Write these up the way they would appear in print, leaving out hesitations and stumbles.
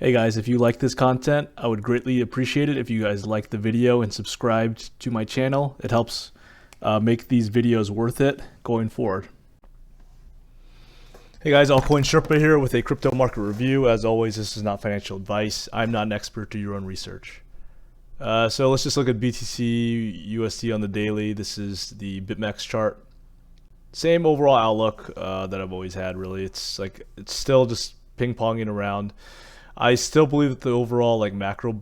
Hey guys, if you like this content, I would greatly appreciate it if you guys like the video and subscribed to my channel. It helps make these videos worth it going forward. Hey guys, Altcoin Sherpa here with a crypto market review. As always, this is not financial advice. I'm not an expert. Do your own research. So let's just look at BTC USD on the daily. This is the BitMEX chart. Same overall outlook that I've always had, really. It's still just ping-ponging around. I still believe that the overall the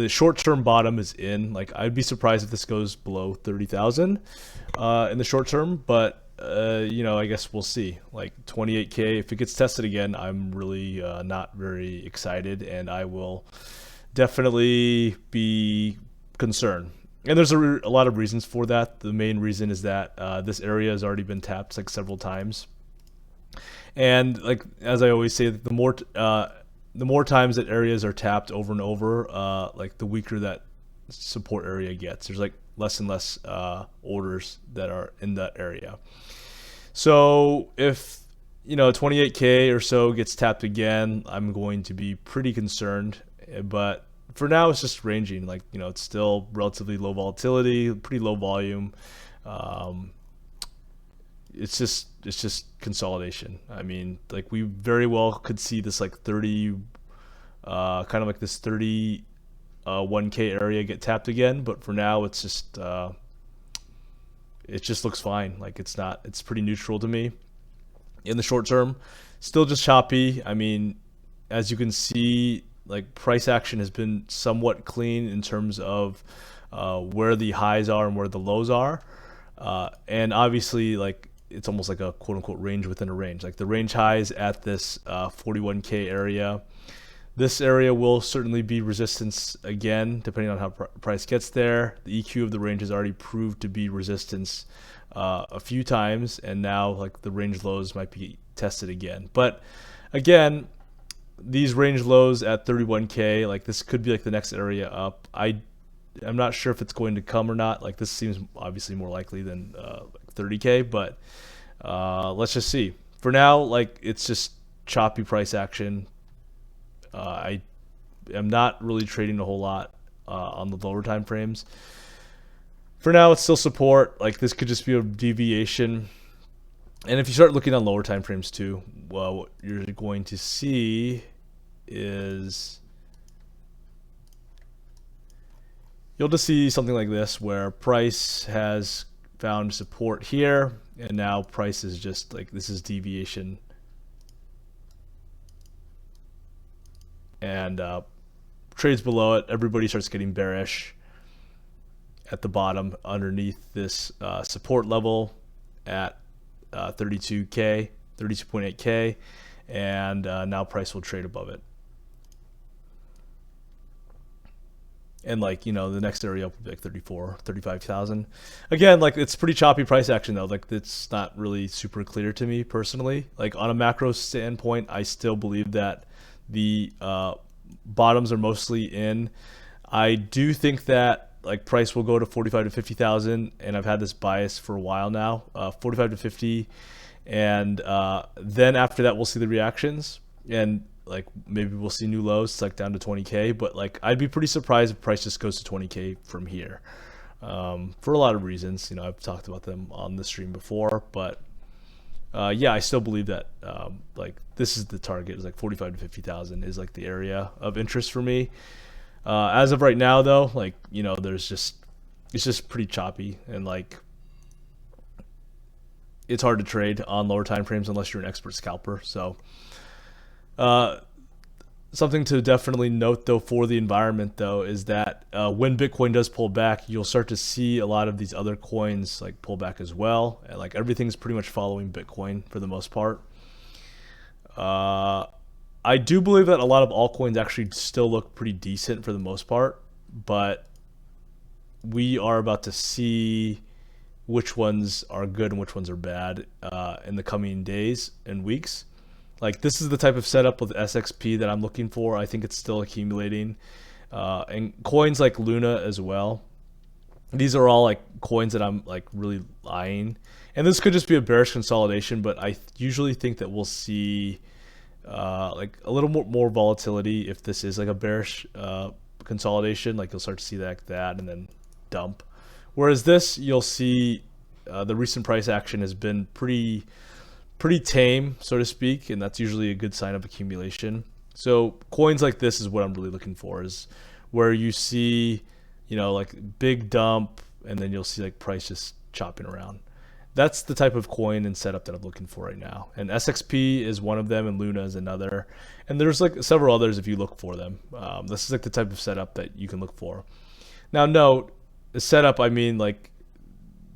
short-term bottom is in. Like, I'd be surprised if this goes below 30,000 in the short term, but I guess we'll see. Like 28K, if it gets tested again, I'm really not very excited, and I will definitely be concerned. And there's a lot of reasons for that. The main reason is that this area has already been tapped like several times. And like as I always say, the more times that areas are tapped over and over, like the weaker that support area gets. There's like less and less orders that are in that area. So if 28K or so gets tapped again, I'm going to be pretty concerned. But for now, it's just ranging. Like it's still relatively low volatility, pretty low volume. It's just consolidation. I mean, like we very well could see this like 30, kind of like this 31K area get tapped again. But for now, it's just it just looks fine. Like it's pretty neutral to me in the short term. Still just choppy. I mean, as you can see, like price action has been somewhat clean in terms of where the highs are and where the lows are, and obviously like it's almost like a quote-unquote range within a range. Like the range highs at this 41K area. This area will certainly be resistance again, depending on how price gets there. The EQ of the range has already proved to be resistance a few times, and now like the range lows might be tested again. But again, these range lows at 31K, like this could be like the next area up. I'm not sure if it's going to come or not. Like this seems obviously more likely than 30K, but let's just see. For now, like it's just choppy price action. I am not really trading a whole lot on the lower time frames. For now, it's still support. Like this could just be a deviation. And if you start looking on lower time frames too, well, what you're going to see is you'll just see something like this where price has found support here, and now price is just like, this is deviation, and trades below it, everybody starts getting bearish at the bottom underneath this support level at 32K, 32.8K, and now price will trade above it. And like, the next area up will be like 34, 35,000. Again, like it's pretty choppy price action though. Like it's not really super clear to me personally. Like on a macro standpoint, I still believe that the bottoms are mostly in. I do think that like price will go to 45 to 50,000, and I've had this bias for a while now, 45 to 50, and then after that we'll see the reactions, and like maybe we'll see new lows like down to 20K, but like I'd be pretty surprised if price just goes to 20K from here, for a lot of reasons. I've talked about them on the stream before, but yeah, I still believe that like this is the target, is like 45 to 50,000 is like the area of interest for me. As of right now though, like it's just pretty choppy, and like it's hard to trade on lower time frames unless you're an expert scalper. So something to definitely note though for the environment though is that when Bitcoin does pull back, you'll start to see a lot of these other coins like pull back as well, and like everything's pretty much following Bitcoin for the most part. I do believe that a lot of altcoins actually still look pretty decent for the most part, but we are about to see which ones are good and which ones are bad in the coming days and weeks. Like this is the type of setup with SXP that I'm looking for. I think it's still accumulating, and coins like Luna as well. These are all like coins that I'm like really eyeing, and this could just be a bearish consolidation, but I usually think that we'll see like a little more volatility if this is like a bearish consolidation. Like you'll start to see that and then dump. Whereas this, you'll see the recent price action has been pretty tame, so to speak, and that's usually a good sign of accumulation. So coins like this is what I'm really looking for, is where you see, you know, like big dump and then you'll see like price just chopping around. That's the type of coin and setup that I'm looking for right now. And SXP is one of them and Luna is another. And there's like several others if you look for them. This is like the type of setup that you can look for. Now note, the setup, I mean, like,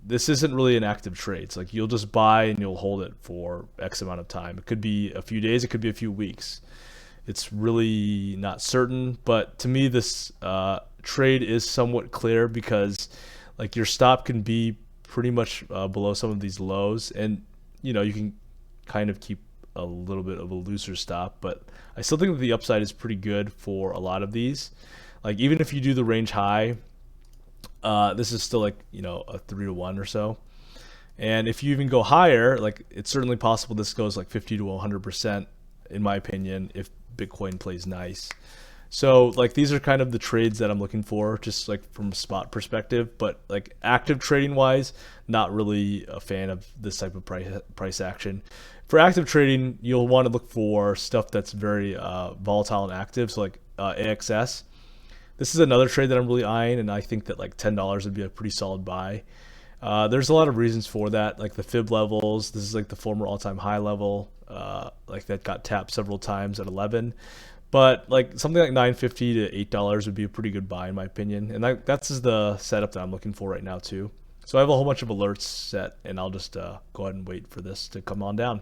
this isn't really an active trade. It's like you'll just buy and you'll hold it for X amount of time. It could be a few days, it could be a few weeks. It's really not certain, but to me this trade is somewhat clear because like your stop can be pretty much below some of these lows, and you know you can kind of keep a little bit of a looser stop, but I still think that the upside is pretty good for a lot of these. Like even if you do the range high, this is still like, you know, a 3 to 1 or so. And if you even go higher, like it's certainly possible this goes like 50 to 100% in my opinion if Bitcoin plays nice. So like these are kind of the trades that I'm looking for, just like from a spot perspective. But like active trading wise, not really a fan of this type of price action. For active trading, you'll want to look for stuff that's very volatile and active. So like AXS. This is another trade that I'm really eyeing, and I think that like $10 would be a pretty solid buy. There's a lot of reasons for that, like the fib levels. This is like the former all-time high level, like that got tapped several times at 11. But like something like $9.50 to $8 would be a pretty good buy in my opinion, and that's the setup that I'm looking for right now too. So I have a whole bunch of alerts set, and I'll just go ahead and wait for this to come on down.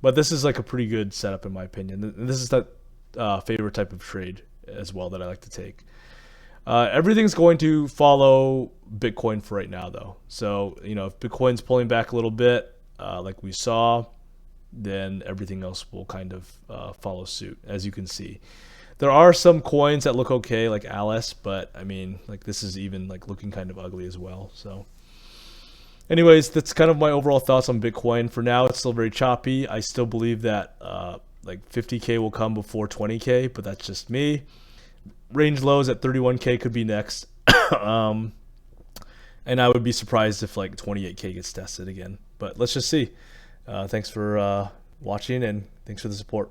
But this is like a pretty good setup in my opinion. And this is that favorite type of trade as well that I like to take. Everything's going to follow Bitcoin for right now though. So, you know, if Bitcoin's pulling back a little bit, like we saw, then everything else will kind of follow suit, as you can see. There are some coins that look okay, like Alice, but I mean, like this is even like looking kind of ugly as well. So anyways, that's kind of my overall thoughts on Bitcoin. For now, it's still very choppy. I still believe that like 50K will come before 20K, but that's just me. Range lows at 31K could be next. And I would be surprised if like 28K gets tested again. But let's just see. Thanks for watching, and thanks for the support.